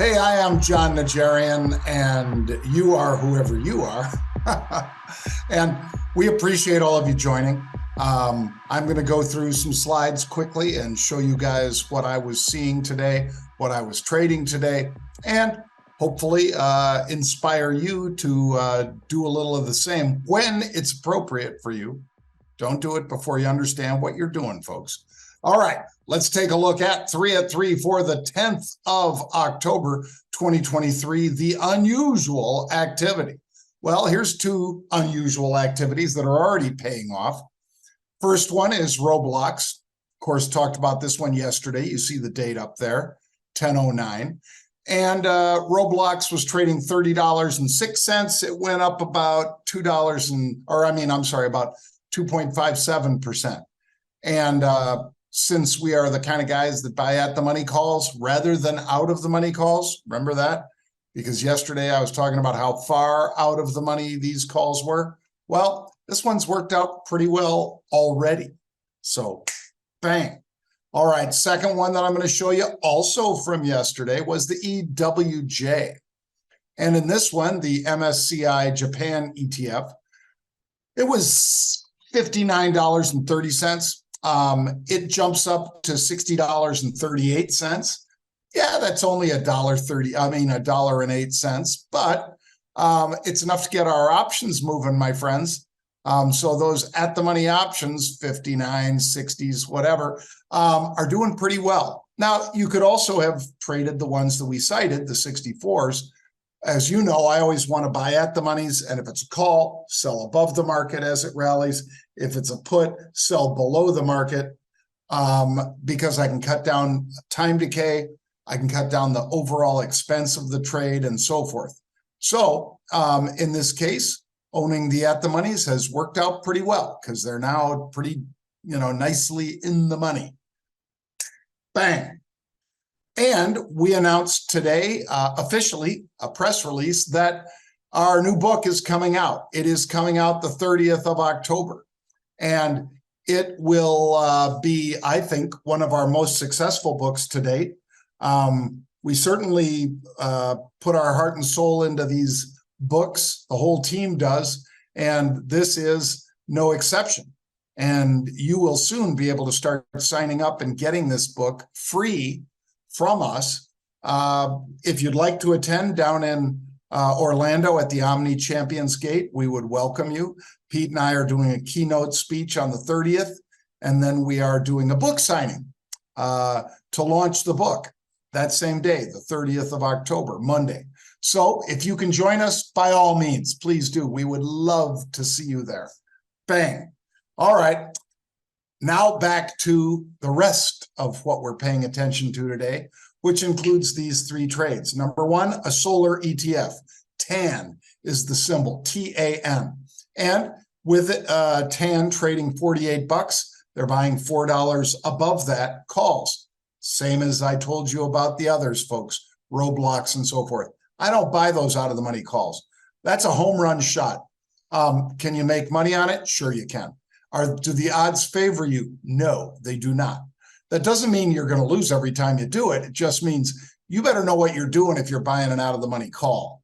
Hey, I am Jon Najarian, and you are whoever you are. And we appreciate all of you joining. I'm going to go through some slides quickly and show you guys what I was seeing today, what I was trading today, and hopefully inspire you to do a little of the same when it's appropriate for you. Don't do it before you understand what you're doing, folks. All right, let's take a look at 3 at 3 for the 10th of October, 2023, the unusual activity. Well, here's two unusual activities that are already paying off. First one is RBLX. Of course, talked about this one yesterday. You see the date up there, 10:09. And RBLX was trading $30.06. It went up about about 2.57%. And since we are the kind of guys that buy at the money calls rather than out of the money calls, remember that? Because yesterday I was talking about how far out of the money these calls were. Well, this one's worked out pretty well already. So bang. All right, second one that I'm going to show you also from yesterday was the EWJ. And in this one, the MSCI Japan ETF, it was $59.30. It jumps up to $60.38. Yeah, that's only $1.08, but it's enough to get our options moving, my friends. So those at the money options, 59, 60s, whatever, are doing pretty well. Now, you could also have traded the ones that we cited, the 64s. As you know, I always want to buy at the monies, and if it's a call, sell above the market as it rallies. If it's a put, sell below the market, because I can cut down time decay, I can cut down the overall expense of the trade, and so forth. So in this case, owning the at the monies has worked out pretty well because they're now pretty, nicely in the money. Bang. And we announced today, officially, a press release that our new book is coming out. It is coming out the 30th of October. And it will be, I think, one of our most successful books to date. We certainly put our heart and soul into these books. The whole team does. And this is no exception. And you will soon be able to start signing up and getting this book free from us. If you'd like to attend down in Orlando at the Omni Champions Gate, we would welcome you. Pete and I are doing a keynote speech on the 30th, and then we are doing a book signing to launch the book that same day, the 30th of October, Monday. So if you can join us, by all means, please do. We would love to see you there. Bang. All right. Now back to the rest of what we're paying attention to today, which includes these three trades. Number one, a solar ETF. TAN is the symbol, T-A-N. And with it, TAN trading 48 bucks, they're buying $4 above that calls. Same as I told you about the others, folks, RBLX and so forth. I don't buy those out of the money calls. That's a home run shot. Can you make money on it? Sure you can. Do the odds favor you? No, they do not. That doesn't mean you're going to lose every time you do it. It just means you better know what you're doing if you're buying an out of the money call.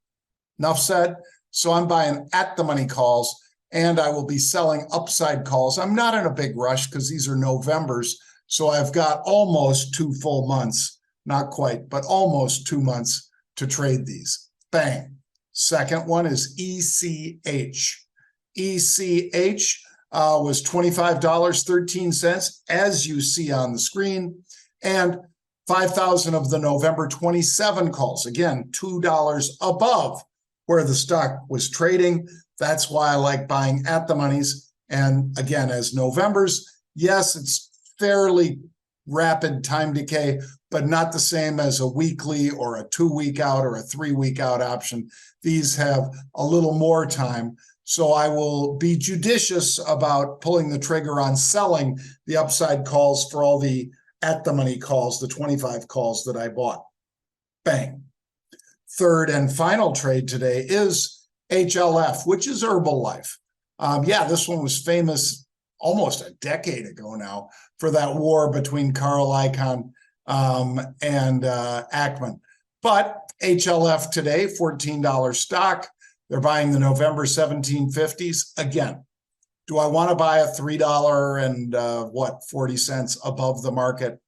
Enough said. So I'm buying at the money calls, and I will be selling upside calls. I'm not in a big rush because these are Novembers. So I've got almost 2 full months, not quite, but almost 2 months to trade these. Bang. Second one is ECH. ECH was $25.13, as you see on the screen, and 5,000 of the November 27 calls. Again, $2 above where the stock was trading. That's why I like buying at the monies. And again, as Novembers, yes, it's fairly rapid time decay, but not the same as a weekly or a 2-week out or a 3-week out option. These have a little more time. So I will be judicious about pulling the trigger on selling the upside calls for all the at the money calls, the 25 calls that I bought. Bang. Third and final trade today is HLF, which is Herbalife. Yeah, this one was famous almost a decade ago now for that war between Carl Icahn and Ackman. But HLF today, $14 stock. They're buying the November 1750s. Again, do I want to buy a $3 and 40 cents above the market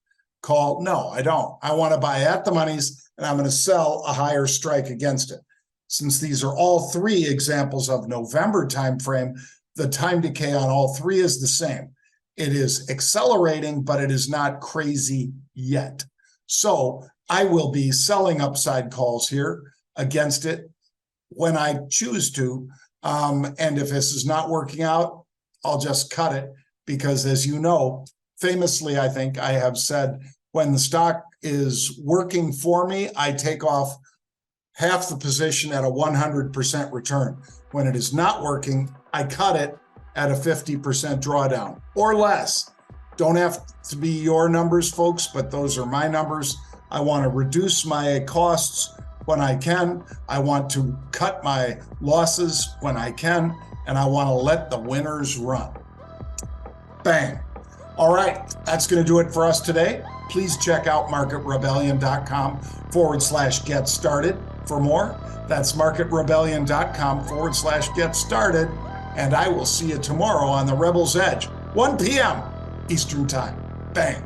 call? No, I don't. I want to buy at the monies, and I'm going to sell a higher strike against it. Since these are all three examples of November timeframe, the time decay on all three is the same. It is accelerating, but it is not crazy yet. So I will be selling upside calls here against it when I choose to. And if this is not working out, I'll just cut it because, as you know, famously, I think I have said, when the stock is working for me, I take off half the position at a 100% return. When it is not working, I cut it at a 50% drawdown or less. Don't have to be your numbers, folks, but those are my numbers. I want to reduce my costs when I can. I want to cut my losses when I can, and I want to let the winners run. Bang. All right, that's going to do it for us today. Please check out marketrebellion.com/get started for more. That's marketrebellion.com/get started. And I will see you tomorrow on the Rebel's Edge, 1 p.m. Eastern Time. Bang.